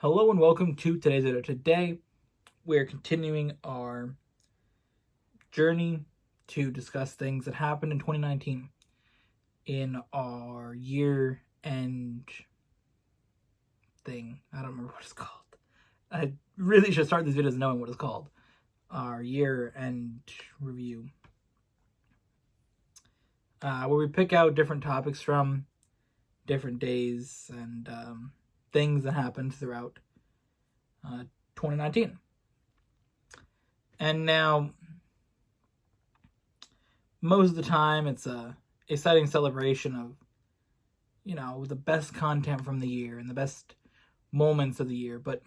Hello and welcome to today's video. Today, we're continuing our journey to discuss things that happened in 2019 in our year end thing. I don't remember what it's called. I really should start these videos knowing what it's called. Our year end review. Where we pick out different topics from different days and things that happened throughout 2019. And now, most of the time, it's a exciting celebration of, the best content from the year and the best moments of the year. But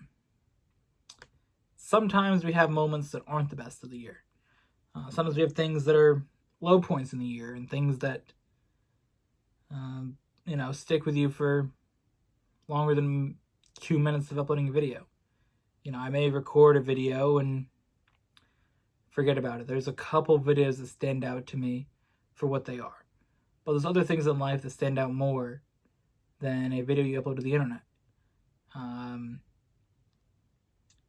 sometimes we have moments that aren't the best of the year. Sometimes we have things that are low points in the year and things that, stick with you for longer than 2 minutes of uploading a video. I may record a video and forget about it. There's a couple videos that stand out to me for what they are. But there's other things in life that stand out more than a video you upload to the internet.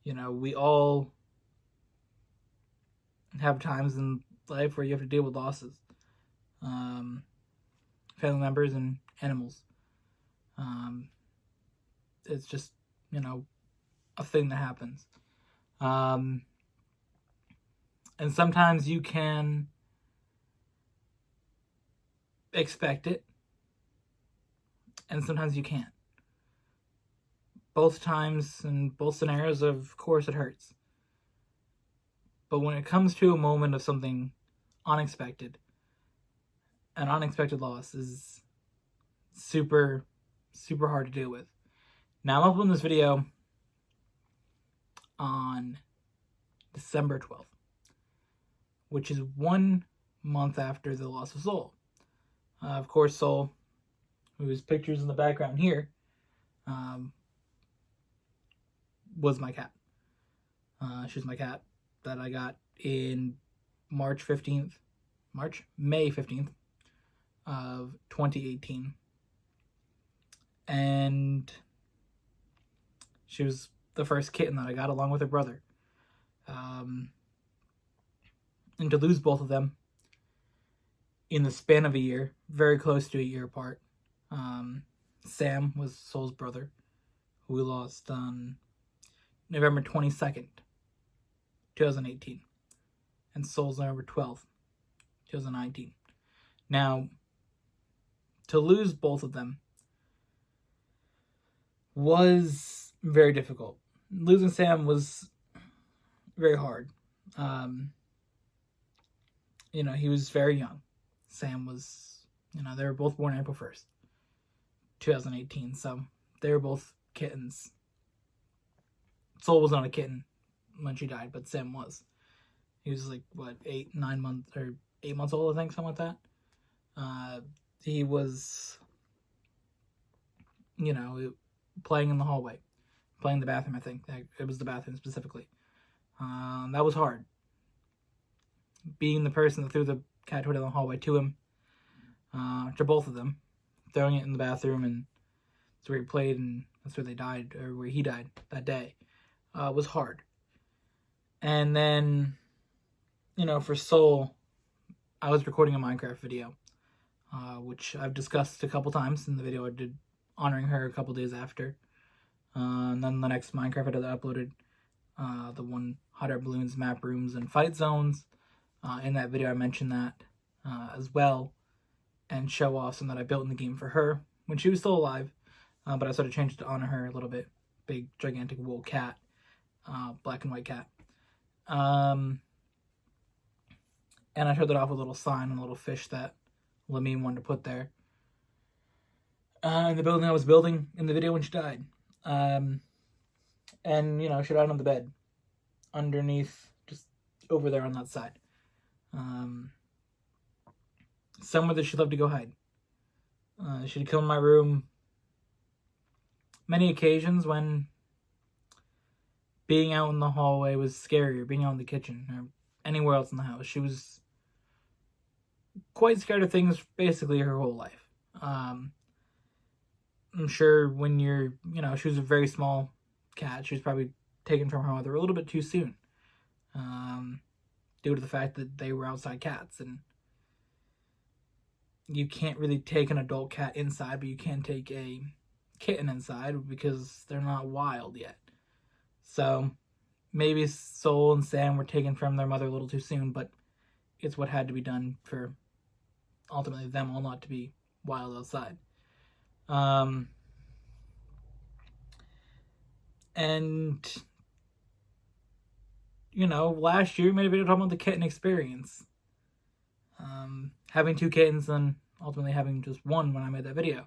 We all have times in life where you have to deal with losses. Family members and animals. It's just, a thing that happens. And sometimes you can expect it, and sometimes you can't. Both times in both scenarios, of course, it hurts. But when it comes to a moment of something unexpected, an unexpected loss is super, super hard to deal with. Now, I'm uploading this video on December 12th, which is 1 month after the loss of Seoul. Of course, Seoul, whose picture's in the background here, was my cat. She was my cat that I got in May 15th of 2018. And she was the first kitten that I got along with her brother. And to lose both of them in the span of a year, very close to a year apart. Sam was Seoul's brother, who we lost on November 22nd, 2018. And Seoul's November 12th, 2019. Now, to lose both of them was very difficult. Losing Sam was very hard. He was very young. Sam was, they were both born April 1st, 2018. So they were both kittens. Seoul was not a kitten when she died, but Sam was. He was 8 months old, I think, something like that. He was, playing in the hallway, playing in the bathroom, I think. It was the bathroom specifically. That was hard. Being the person that threw the cat toy down the hallway to him, to both of them, throwing it in the bathroom, and that's where he played, and that's where they died, or where he died that day, was hard. And then, for Seoul, I was recording a Minecraft video, which I've discussed a couple times in the video I did honoring her a couple days after. And then the next Minecraft video that I uploaded, the one hot air balloons, map rooms, and fight zones. In that video, I mentioned that as well, and show off something that I built in the game for her when she was still alive. But I sort of changed it to honor her a little bit. Big, gigantic wool cat, black and white cat. And I showed it off with a little sign and a little fish that Lamine wanted to put there. In the building I was building in the video when she died. And, she died on the bed. Underneath, just over there on that side. Somewhere that she loved to go hide. She'd come in my room many occasions when being out in the hallway was scary, or being out in the kitchen, or anywhere else in the house. She was quite scared of things basically her whole life. I'm sure when you're, she was a very small cat. She was probably taken from her mother a little bit too soon, due to the fact that they were outside cats, and you can't really take an adult cat inside, but you can take a kitten inside because they're not wild yet. So maybe Soul and Sam were taken from their mother a little too soon, but it's what had to be done for ultimately them all not to be wild outside. And last year we made a video talking about the kitten experience. Having 2 kittens and ultimately having just 1 when I made that video.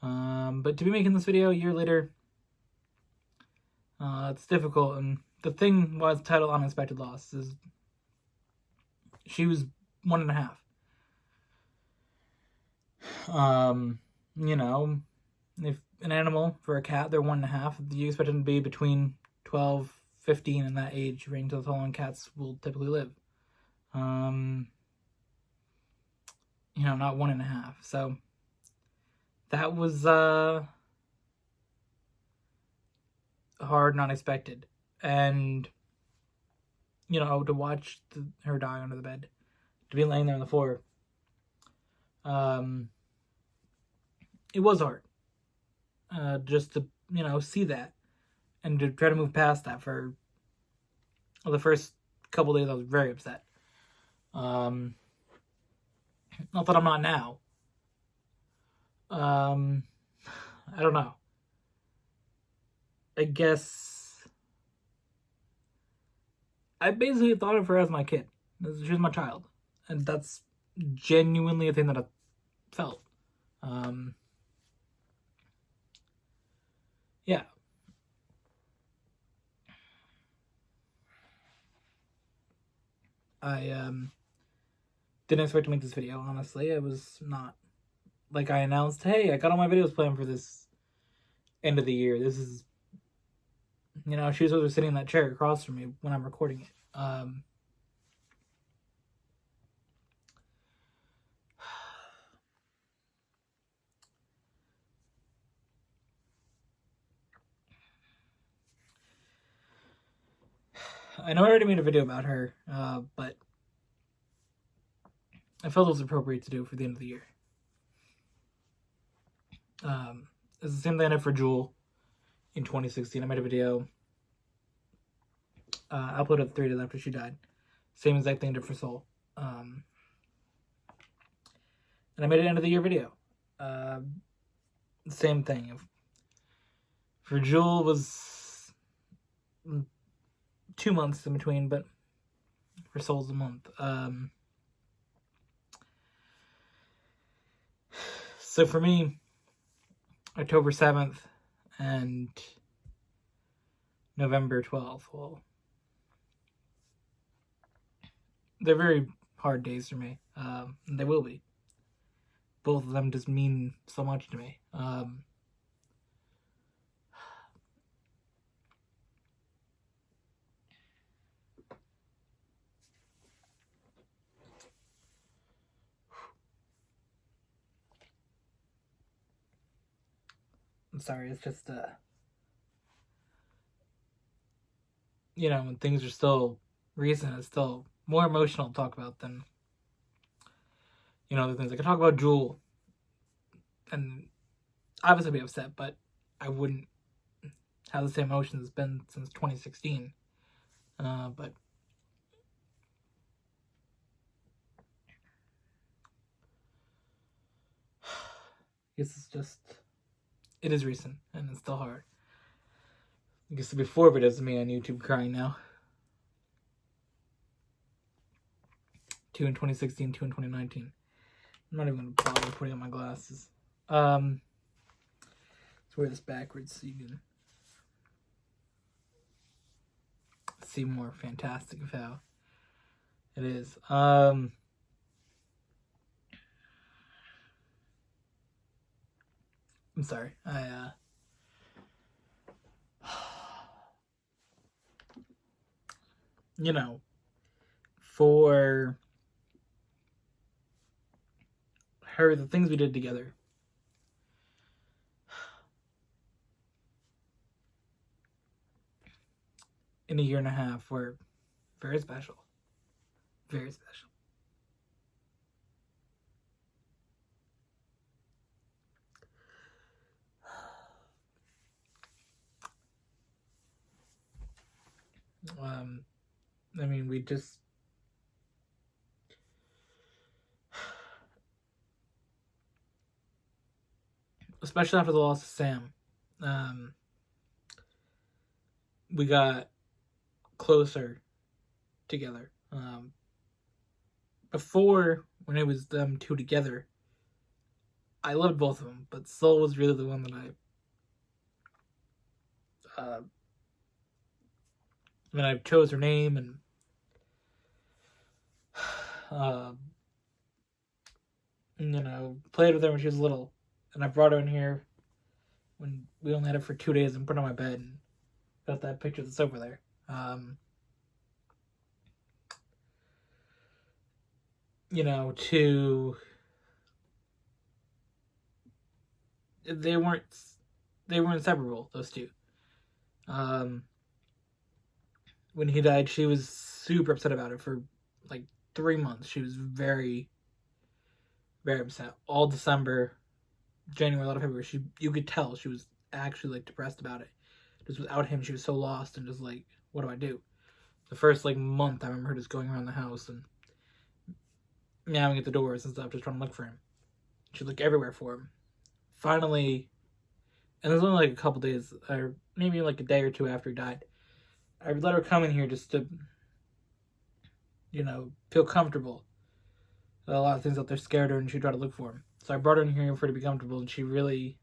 But to be making this video a year later, it's difficult. And the thing why it's titled Unexpected Loss is she was 1.5. If an animal for a cat, they're 1.5, you expect them to be between 12, 15 in that age range. That's how long cats will typically live. Not 1.5. So that was hard and unexpected. And to watch her die under the bed, to be laying there on the floor, it was hard. Just to see that and to try to move past that. For the first couple days I was very upset. Not that I'm not now. I don't know. I guess I basically thought of her as my kid. She was my child. And that's genuinely a thing that I felt. Yeah. I didn't expect to make this video, honestly. It was not like I announced, hey, I got all my videos planned for this end of the year. This is, she was sitting in that chair across from me when I'm recording it. I know I already made a video about her, but I felt it was appropriate to do it for the end of the year. It's the same thing I did for Jewel in 2016. I made a video. I uploaded it 3 days after she died. Same exact thing I did for Soul. And I made an end of the year video. Same thing. For Jewel was 2 months in between, but for Soul's a month. So for me, October 7th and November 12th, well, they're very hard days for me. They will be. Both of them just mean so much to me. I'm sorry, it's just, when things are still recent, it's still more emotional to talk about than, the things. I could talk about Jewel and obviously be upset, but I wouldn't have the same emotions it's been since 2016. But it's just, it is recent and it's still hard. I guess there'll be 4 videos of me on YouTube crying now. 2 in 2016, 2 in 2019. I'm not even going to bother putting on my glasses. Let's wear this backwards so you can see more fantastic of how it is. I'm sorry. For her, the things we did together, in a year and a half were very special. Very special. I mean, we just especially after the loss of Sam, we got closer together. Before, when it was them two together, I loved both of them, but Seoul was really the one that when I chose her name and played with her when she was little, and I brought her in here when we only had her for 2 days and put her on my bed and got that picture that's over there. To they weren't inseparable, those two. When he died, she was super upset about it for like 3 months. She was very, very upset. All December, January, a lot of February, you could tell she was actually like depressed about it. Just without him, she was so lost and just like, what do I do? The first like month, I remember her just going around the house and meowing at the doors and stuff, just trying to look for him. She'd look everywhere for him. Finally, and it was only like a couple days, or maybe like a day or two after he died, I let her come in here just to, feel comfortable. A lot of things out there scared her, and she'd try to look for him. So I brought her in here for her to be comfortable, and she really,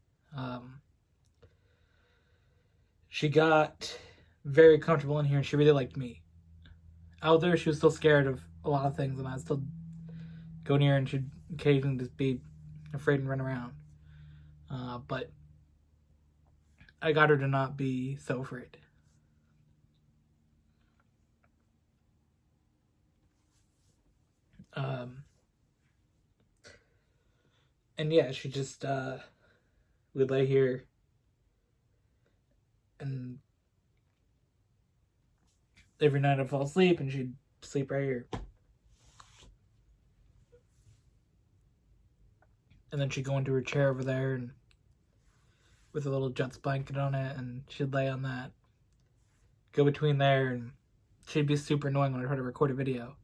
she got very comfortable in here, and she really liked me. Out there, she was still scared of a lot of things, and I'd still go near her, and she'd occasionally just be afraid and run around. But I got her to not be so afraid. And yeah, she just would lay here and every night I'd fall asleep and she'd sleep right here. And then she'd go into her chair over there and with a little Jets blanket on it, and she'd lay on that. Go between there, and she'd be super annoying when I tried to record a video.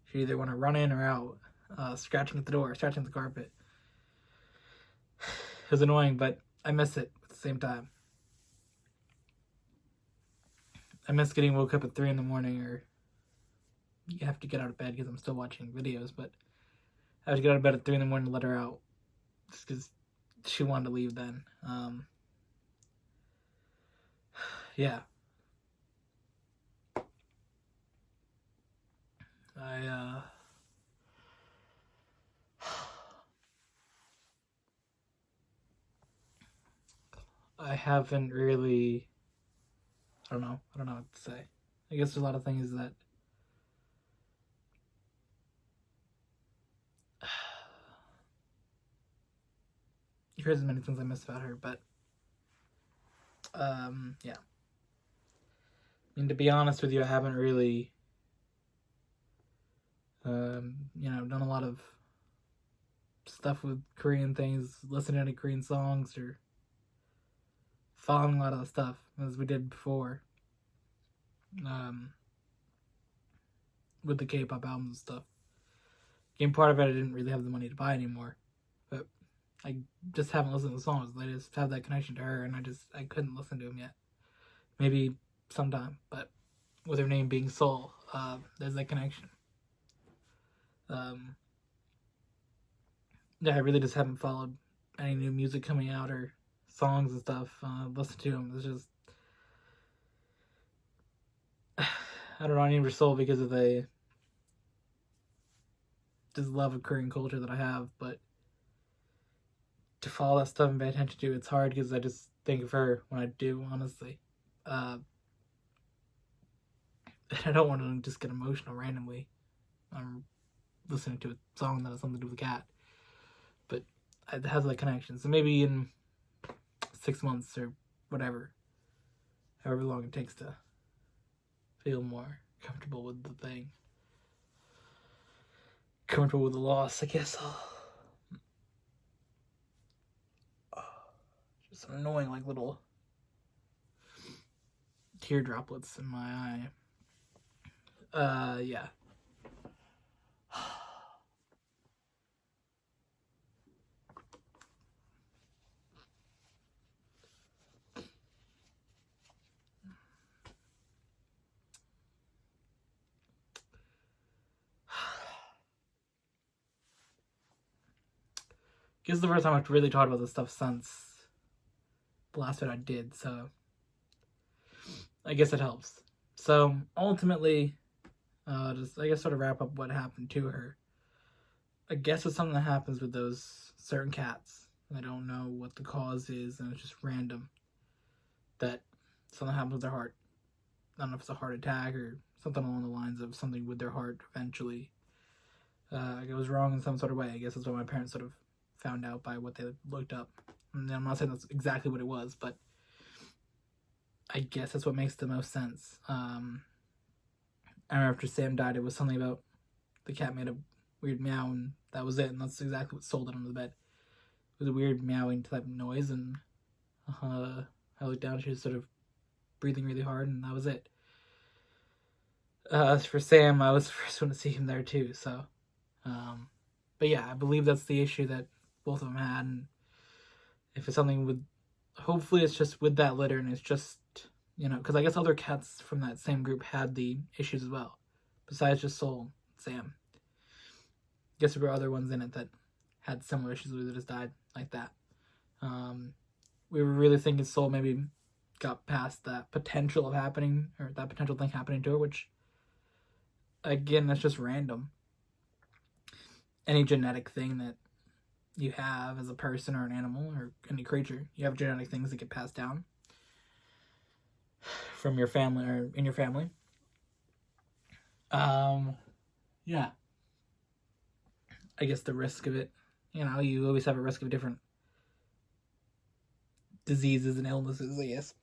She'd either want to run in or out, scratching at the door, scratching the carpet. It was annoying, but I miss it at the same time. I miss getting woke up at 3 in the morning, or you have to get out of bed because I'm still watching videos, but I have to get out of bed at 3 in the morning to let her out just because she wanted to leave then. Yeah. I haven't really, I don't know what to say. I guess there's a lot of things that here's as many things I miss about her, but yeah. I mean, to be honest with you, I haven't really done a lot of stuff with Korean things, listening to Korean songs, or following a lot of the stuff as we did before. With the K-pop albums and stuff. Again, part of it I didn't really have the money to buy anymore, but I just haven't listened to the songs. I just have that connection to her, and I couldn't listen to them yet. Maybe sometime, but with her name being Seoul, there's that connection. Yeah, I really just haven't followed any new music coming out or songs and stuff. Listen to them. It's just I don't know. I need Soul because of the just love of Korean culture that I have, but to follow that stuff and pay attention to it's hard because I just think of her when I do, honestly. I don't want to just get emotional randomly. I'm listening to a song that has something to do with a cat, but it has that connection. So maybe in 6 months or whatever, however long it takes to feel more comfortable with the thing. Comfortable with the loss, I guess. Just some annoying, like, little tear droplets in my eye. Yeah. Guess the first time I've really talked about this stuff since the last one I did, so I guess it helps. So ultimately, just I guess sort of wrap up what happened to her. I guess it's something that happens with those certain cats. I don't know what the cause is, and it's just random. That something happens with their heart. I don't know if it's a heart attack or something along the lines of something with their heart eventually. It was wrong in some sort of way. I guess that's what my parents sort of found out by what they looked up. And I'm not saying that's exactly what it was, but I guess that's what makes the most sense. I remember after Sam died, it was something about the cat made a weird meow, and that was it. And that's exactly what sold it under the bed. It was a weird meowing type noise, and I looked down. She was sort of breathing really hard, and that was it. As for Sam, I was the first one to see him there too. So, but yeah, I believe that's the issue that both of them had. And if it's something with, hopefully it's just with that litter, and it's just, because I guess other cats from that same group had the issues as well, besides just Soul, Sam. I guess there were other ones in it that had similar issues with it, just died like that. We were really thinking Soul maybe got past that potential of happening, or that potential thing happening to her, which, again, that's just random. Any genetic thing that you have as a person or an animal or any creature, you have genetic things that get passed down from your family or in your family. Yeah. I guess the risk of it, you always have a risk of different diseases and illnesses, I guess,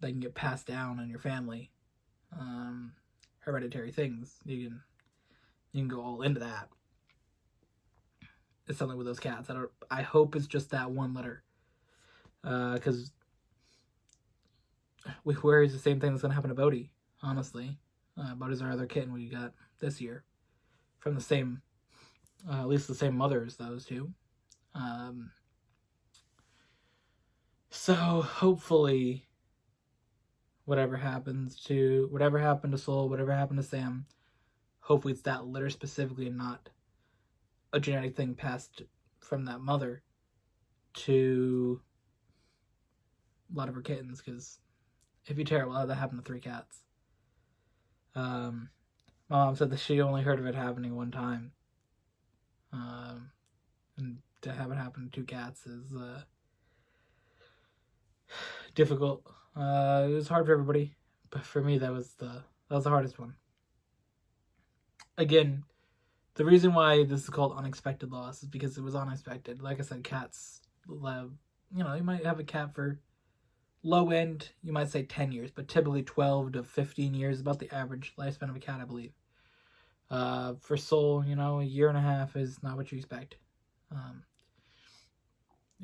that can get passed down in your family. Hereditary things. You can go all into that. It's something with those cats. I hope it's just that one litter. Because we worry it's the same thing that's going to happen to Bodhi, honestly. Bodhi's our other kitten we got this year. From the same, at least the same mother as those two. So hopefully, whatever happened to Soul, whatever happened to Sam, hopefully it's that litter specifically and not a genetic thing passed from that mother to a lot of her kittens, because it'd be terrible to have that happen to 3 cats. My mom said that she only heard of it happening one time. And to have it happen to 2 cats is difficult. It was hard for everybody, but for me that was the hardest one. Again, the reason why this is called unexpected loss is because it was unexpected. Like I said, cats live, you might have a cat for low end, you might say 10 years, but typically 12 to 15 years is about the average lifespan of a cat, I believe. For Soul, a year and a half is not what you expect.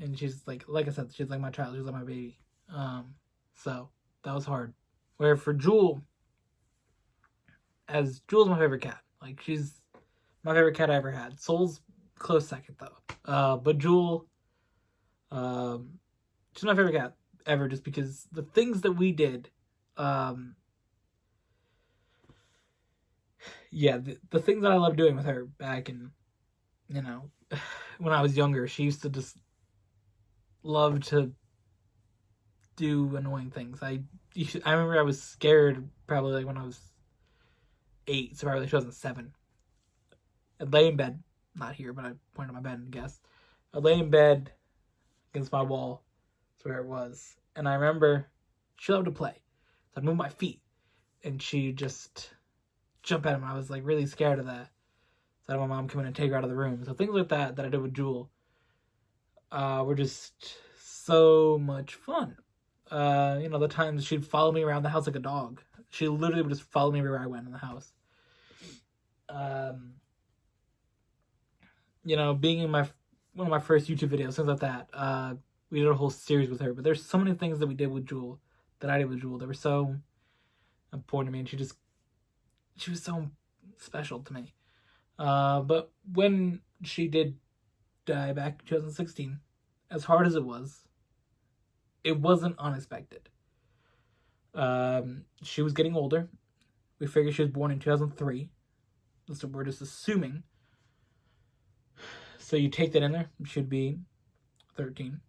And she's like I said, she's like my child, she's like my baby. So that was hard. Where for Jewel, Jewel's my favorite cat. Like, she's my favorite cat I ever had. Soul's close second though. But Jewel, she's my favorite cat ever, just because the things that we did, the things that I loved doing with her back in, when I was younger, she used to just love to do annoying things. I remember I was scared probably like when I was 8, so probably 2007. I'd lay in bed, not here, but I pointed at my bed and guess. I'd lay in bed against my wall, that's where it was, and I remember she loved to play. So I'd move my feet, and she'd just jump at him. I was like really scared of that. So I had my mom come in and take her out of the room. So things like that I did with Jewel were just so much fun. The times she'd follow me around the house like a dog. She literally would just follow me everywhere I went in the house. Being in one of my first YouTube videos, things like that. We did a whole series with her, but there's so many things that we did with Jewel, that I did with Jewel, that were so important to me, and she was so special to me. But when she did die back in 2016, as hard as it wasn't unexpected. She was getting older. We figured she was born in 2003. So we're just assuming. So you take that in there, it should be 13.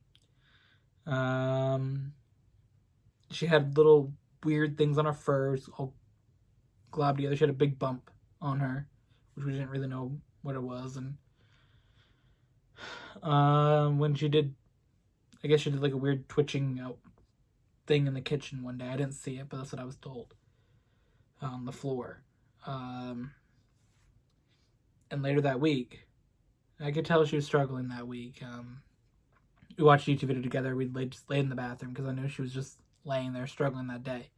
She had little weird things on her furs, all globbed together. She had a big bump on her, which we didn't really know what it was. And when she did, I guess she did like a weird twitching out thing in the kitchen one day. I didn't see it, but that's what I was told. On the floor. And later that week, I could tell she was struggling that week. We watched a YouTube video together. We just laid in the bathroom because I knew she was just laying there struggling that day.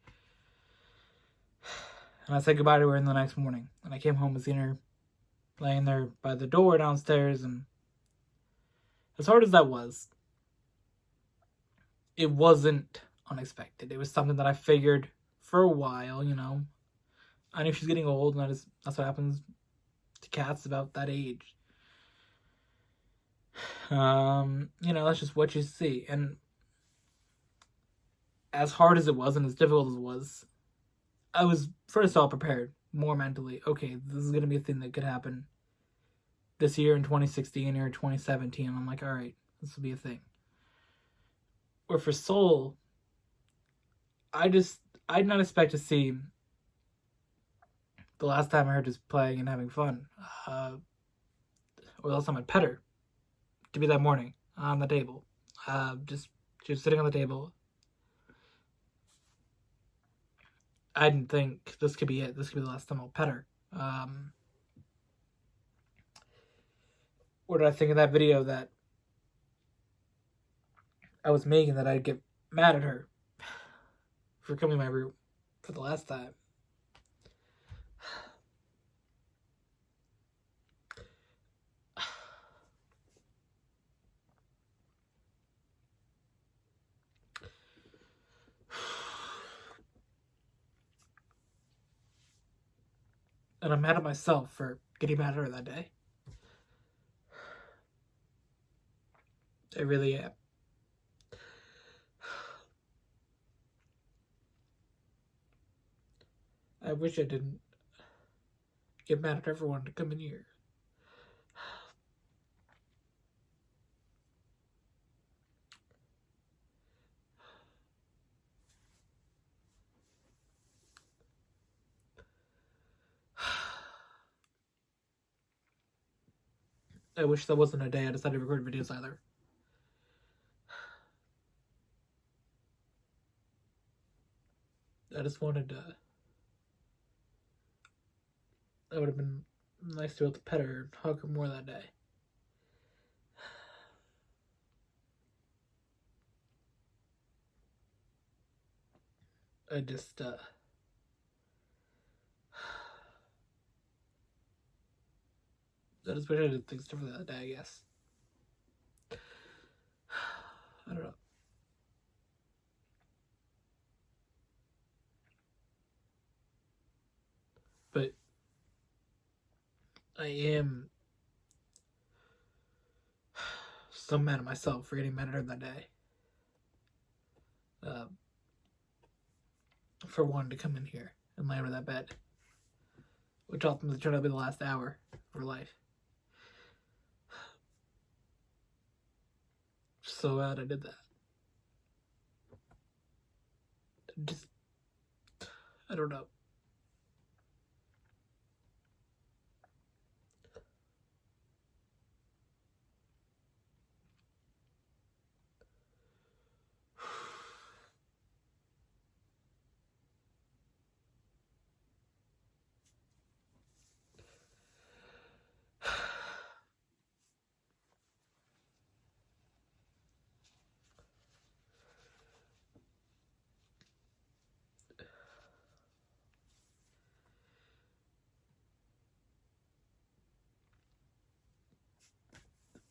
And I said goodbye to her in the next morning. And I came home and seen her laying there by the door downstairs. And as hard as that was, it wasn't unexpected. It was something that I figured for a while, I knew she's getting old, and that's what happens to cats about that age. That's just what you see. And as hard as it was and as difficult as it was, I was first of all prepared more mentally. Okay, this is going to be a thing that could happen this year in 2016 or 2017. I'm like, all right, this will be a thing. Or for Seoul, I did not expect to see the last time I heard just playing and having fun, or the last time I'd pet her, to be that morning on the table. She was sitting on the table. I didn't think this could be it. This could be the last time I'll pet her. What did I think of that video that I was making, that I'd get mad at her for coming to my room for the last time? And I'm mad at myself for getting mad at her that day. I really am. I wish I didn't get mad at everyone to come in here. I wish that wasn't a day I decided to record videos either. I just wanted to... That would have been nice to be able to pet her and hug her more that day. I just, I just wish I did things differently that day, I guess. I don't know. But I am so mad at myself for getting mad at her that day. For wanting to come in here and lay under that bed, which ultimately turned out to be the last hour of her life. So glad I did that. Just, I don't know.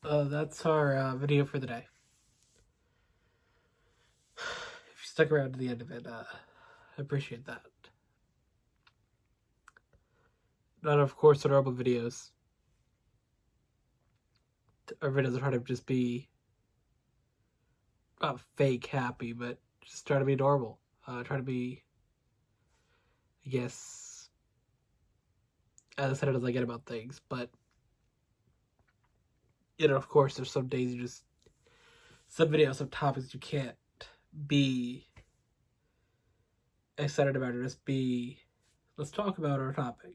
that's our video for the day. If you stuck around to the end of it, I appreciate that. Not, of course, the normal videos. Our videos are trying to just be not fake happy, but just try to be normal. Try to be, I guess, as excited as I get about things. But, of course, there's some days you just, some videos, some topics you can't be excited about or just be, let's talk about our topic,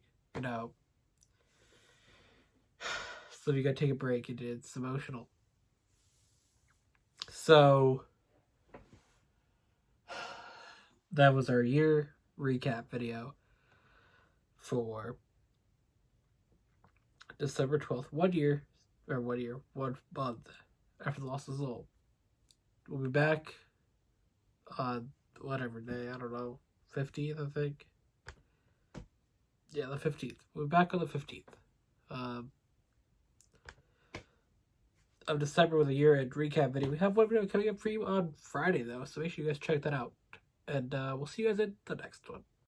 So you gotta take a break, and it's emotional. So that was our year recap video for December 12th. 1 month after the loss of Seoul. We'll be back on whatever day, I don't know, 15th, I think. Yeah, the 15th. We'll be back on the 15th. Of December with a year-end recap video. We have one video coming up for you on Friday, though, so make sure you guys check that out. And we'll see you guys in the next one.